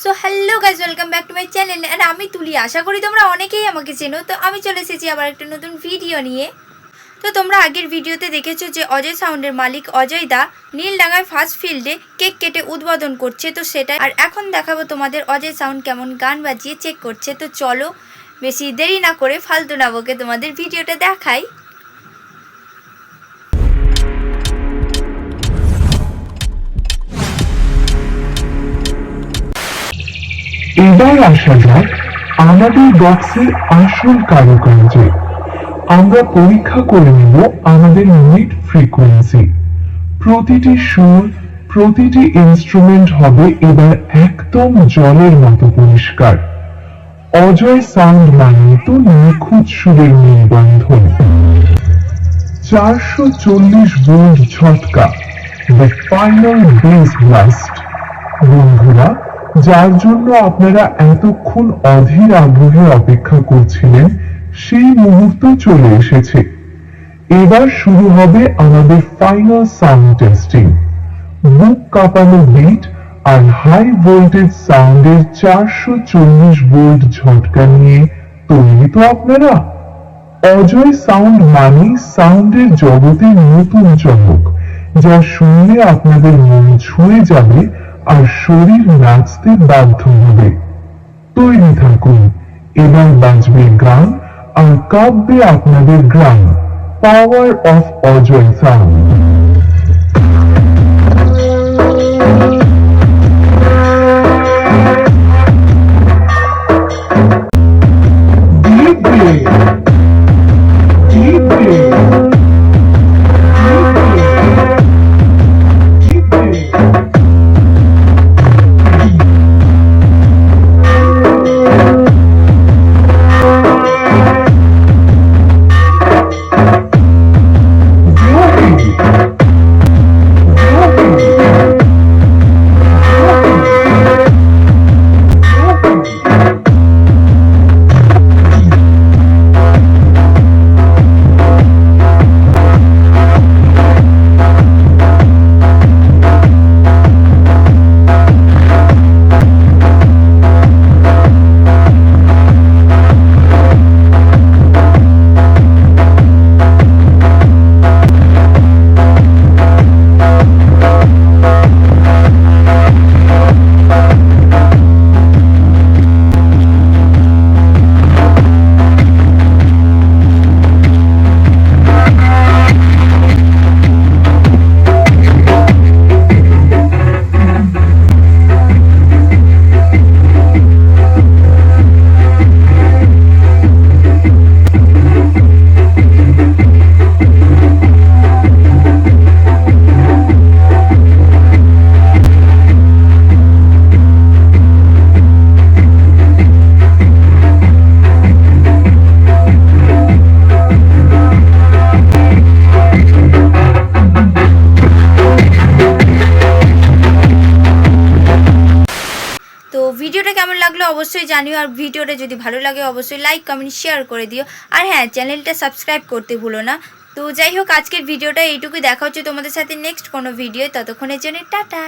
So hello guys, welcome back to my channel. And আমি তুলি, আশা করি তোমরা অনেকেই আমাকে চেনো। তো আমি চলে এসেছি আবার একটা নতুন ভিডিও নিয়ে। তো তোমরা আগের ভিডিওতে দেখেছো যে অজয় সাউন্ডের মালিক অজয় দা নীলডাঙায় ফার্স্ট ফিল্ডে কেক কেটে উদ্বোধন করছে। তো সেটা আর এখন দেখাবো তোমাদের অজয় সাউন্ড কেমন গান বাজিয়ে চেক করছে। তো চলো বেশি দেরি না করে ফালতু না বকে তোমাদের ভিডিওটা দেখাই। এবার আসা যাক আমাদের বক্সের আসল কারুকার্যে। আমরা পরীক্ষা করে নেব আমাদের মিড ফ্রিকোয়েন্সি। প্রতিটি সুর, প্রতিটি ইনস্ট্রুমেন্ট হবে এবার একদম জলের মতো পরিষ্কার। অজয় সাউন্ড মানে তো নিখুঁত সুরের মেলবন্ধন। 440 ভোল্ট ঝটকা, দ্য ফাইনাল বেস ব্লাস্ট। বন্ধুরা, যার জন্য আপনারা এতক্ষণ অধীর আগ্রহে অপেক্ষা করছিলেন, সেই মুহূর্ত চলে এসেছে। এবার শুরু হবে আমাদের ফাইনাল সাউন্ড টেস্টিং। বুক কাঁপানো বিট আর হাই ভোল্টেজ সাউন্ডের 440 ভোল্ট ঝটকা নিয়ে তৈরি তো আপনারা? অজয় সাউন্ড মানে সাউন্ডের জগতে নতুন চমক, যা শুনলে আপনাদের মন ছুঁয়ে যাবে আর শরীর নাচতে বাধ্য হবে। তৈরি থাকুন, এবার বাজবে গান আর কাঁপবে আপনাদের গ্রাম। Power of Ajay sound. তো ভিডিওটা কেমন লাগলো অবশ্যই জানিও। আর ভিডিওটা যদি ভালো লাগে অবশ্যই লাইক কমেন্ট শেয়ার করে দিও। আর হ্যাঁ, চ্যানেলটা সাবস্ক্রাইব করতে ভুলো না। তো যাই হোক, আজকের ভিডিওটা এইটুকুই। দেখা হচ্ছে তোমাদের সাথে নেক্সট কোনো ভিডিও। ততক্ষণের জন্য টাটা।